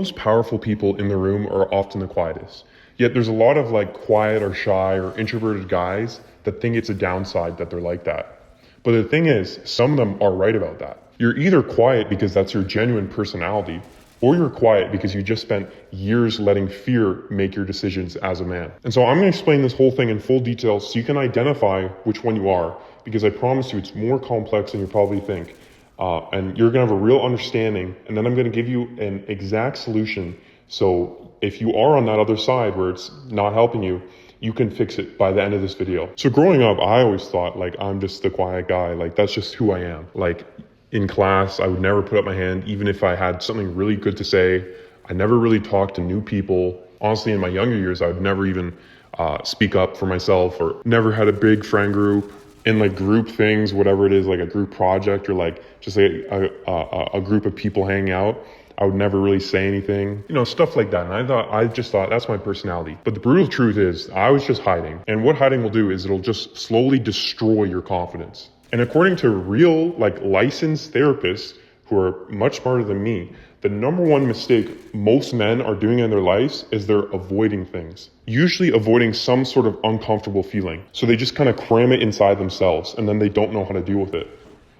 Most powerful people in the room are often the quietest. Yet there's a lot of like quiet or shy or introverted guys that think it's a downside that they're like that. But the thing is, some of them are right about that. You're either quiet because that's your genuine personality, or you're quiet because you just spent years letting fear make your decisions as a man. And so I'm going to explain this whole thing in full detail so you can identify which one you are, because I promise you it's more complex than you probably think. And you're going to have a real understanding, and then I'm going to give you an exact solution. So if you are on that other side where it's not helping you, you can fix it by the end of this video. So growing up, I always thought like I'm just the quiet guy. Like that's just who I am. Like in class, I would never put up my hand, even if I had something really good to say. I never really talked to new people. Honestly, in my younger years, I would never even speak up for myself, or never had a big friend group. In like group things, whatever it is, like a group project or like just like a group of people hanging out, I would never really say anything, stuff like that. And I just thought that's my personality. But the brutal truth is I was just hiding. And what hiding will do is it'll just slowly destroy your confidence. And according to real like licensed therapists who are much smarter than me, the number one mistake most men are doing in their lives is they're avoiding things. Usually avoiding some sort of uncomfortable feeling. So they just kind of cram it inside themselves and then they don't know how to deal with it.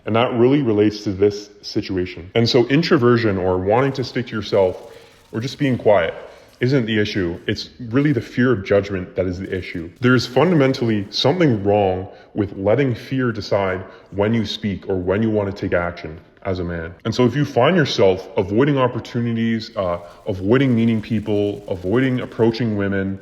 And that really relates to this situation. And so introversion, or wanting to stick to yourself, or just being quiet, isn't the issue. It's really the fear of judgment that is the issue. There's fundamentally something wrong with letting fear decide when you speak or when you want to take action as a man. And so if you find yourself avoiding opportunities, avoiding meeting people, avoiding approaching women,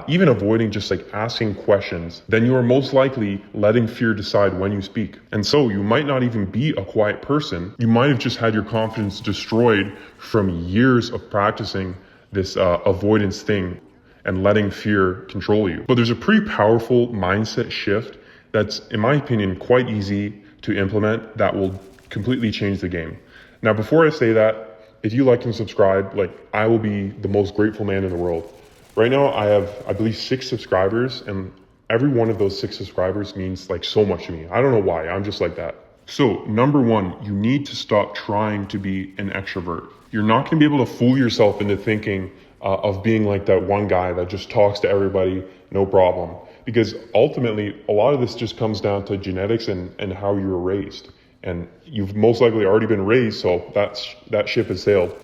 even avoiding just like asking questions, then you are most likely letting fear decide when you speak. And so you might not even be a quiet person. You might have just had your confidence destroyed from years of practicing this avoidance thing and letting fear control you. But there's a pretty powerful mindset shift that's, in my opinion, quite easy to implement that will completely change the game. Now, before I say that, if you like and subscribe, like I will be the most grateful man in the world. Right now, I have, I believe, 6 subscribers, and every one of those 6 subscribers means like so much to me. I don't know why, I'm just like that. So number one, you need to stop trying to be an extrovert. You're not gonna be able to fool yourself into thinking of being like that one guy that just talks to everybody, no problem. Because ultimately, a lot of this just comes down to genetics and how you were raised. And you've most likely already been raised, so that ship has sailed.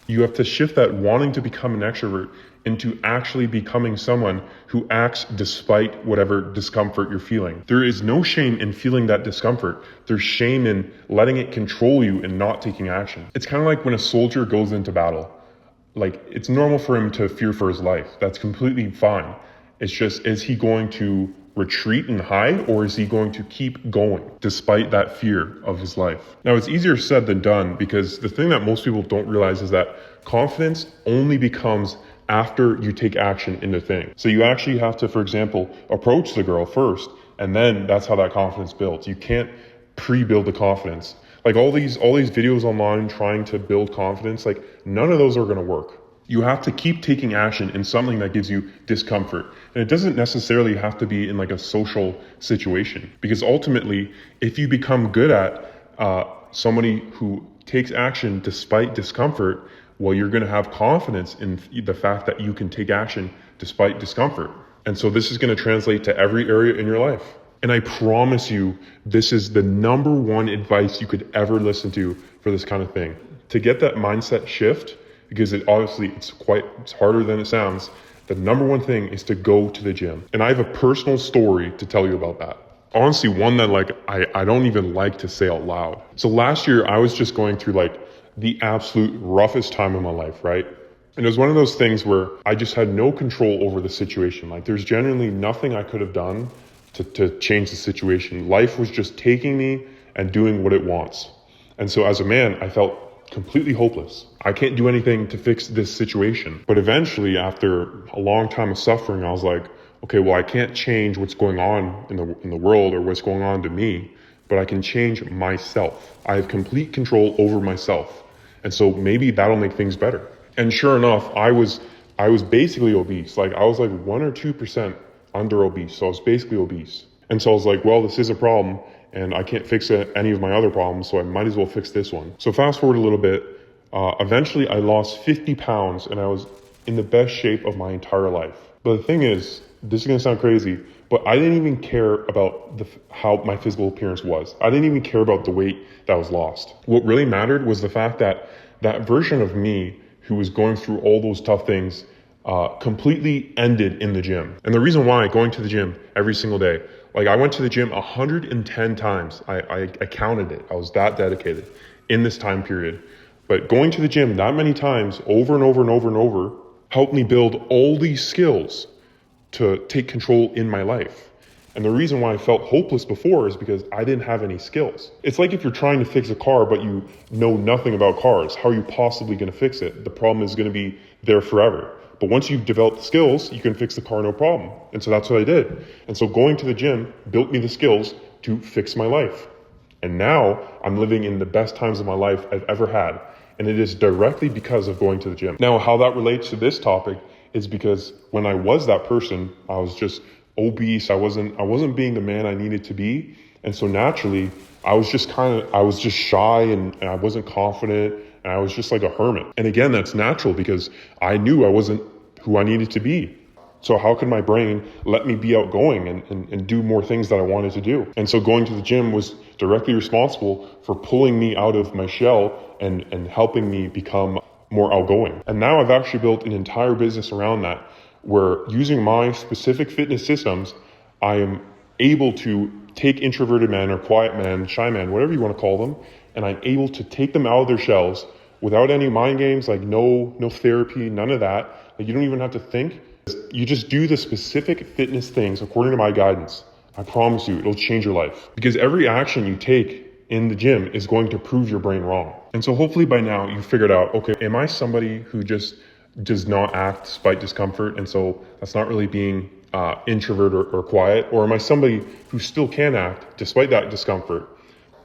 You have to shift that wanting to become an extrovert into actually becoming someone who acts despite whatever discomfort you're feeling. There is no shame in feeling that discomfort. There's shame in letting it control you and not taking action. It's kind of like when a soldier goes into battle. Like, it's normal for him to fear for his life. That's completely fine. It's just, is he going to retreat and hide, or is he going to keep going despite that fear of his life? Now, it's easier said than done, because the thing that most people don't realize is that confidence only becomes after you take action in the thing. So you actually have to, for example, approach the girl first, and then that's how that confidence builds. You can't pre-build the confidence. Like all these videos online trying to build confidence, like none of those are gonna work. You have to keep taking action in something that gives you discomfort. And it doesn't necessarily have to be in like a social situation, because ultimately, if you become good at somebody who takes action despite discomfort, well, you're going to have confidence in the fact that you can take action despite discomfort. And so this is going to translate to every area in your life. And I promise you, this is the number one advice you could ever listen to for this kind of thing. To get that mindset shift, because it's harder than it sounds, the number one thing is to go to the gym. And I have a personal story to tell you about that. Honestly, one that like I don't even like to say out loud. So last year, I was just going through like the absolute roughest time of my life, right? And it was one of those things where I just had no control over the situation. Like there's generally nothing I could have done to change the situation. Life was just taking me and doing what it wants. And so as a man, I felt completely hopeless. I can't do anything to fix this situation. But eventually, after a long time of suffering, I was like, okay, well, I can't change what's going on in the world or what's going on to me, but I can change myself. I have complete control over myself. And so maybe that'll make things better. And sure enough, I was basically obese. Like I was like 1 or 2% under obese. So I was basically obese. And so I was like, well, this is a problem and I can't fix any of my other problems. So I might as well fix this one. So fast forward a little bit. Eventually I lost 50 pounds and I was in the best shape of my entire life. But the thing is, this is gonna sound crazy, but I didn't even care about how my physical appearance was. I didn't even care about the weight that was lost. What really mattered was the fact that that version of me who was going through all those tough things completely ended in the gym. And the reason why, going to the gym every single day, like I went to the gym 110 times. I counted it. I was that dedicated in this time period. But going to the gym that many times over and over and over and over helped me build all these skills to take control in my life. And the reason why I felt hopeless before is because I didn't have any skills. It's like if you're trying to fix a car, but you know nothing about cars. How are you possibly going to fix it? The problem is going to be there forever. But once you've developed the skills, you can fix the car no problem. And so that's what I did. And so going to the gym built me the skills to fix my life. And now I'm living in the best times of my life I've ever had. And it is directly because of going to the gym. Now, how that relates to this topic is because when I was that person, I was just obese. I wasn't being the man I needed to be. And so naturally, I was just shy and I wasn't confident and I was just like a hermit. And again, that's natural because I knew I wasn't who I needed to be. So how could my brain let me be outgoing and do more things that I wanted to do? And so going to the gym was directly responsible for pulling me out of my shell and helping me become more outgoing. And now I've actually built an entire business around that, where using my specific fitness systems, I am able to take introverted men or quiet men, shy men, whatever you want to call them, and I'm able to take them out of their shells without any mind games, like no therapy, none of that. Like you don't even have to think. You just do the specific fitness things according to my guidance. I promise you, it'll change your life. Because every action you take in the gym is going to prove your brain wrong. And so hopefully by now you figured out, okay, am I somebody who just does not act despite discomfort, and so that's not really being introvert or quiet? Or am I somebody who still can act despite that discomfort?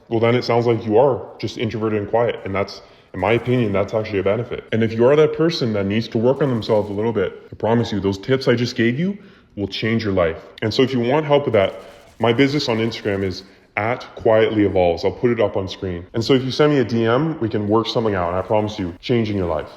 Well, then it sounds like you are just introverted and quiet, and that's, in my opinion, that's actually a benefit. And if you are that person that needs to work on themselves a little bit, I promise you, those tips I just gave you will change your life. And so if you want help with that, my business on Instagram is @Quietlyevolves. I'll put it up on screen. And so if you send me a DM, we can work something out, and I promise you, changing your life.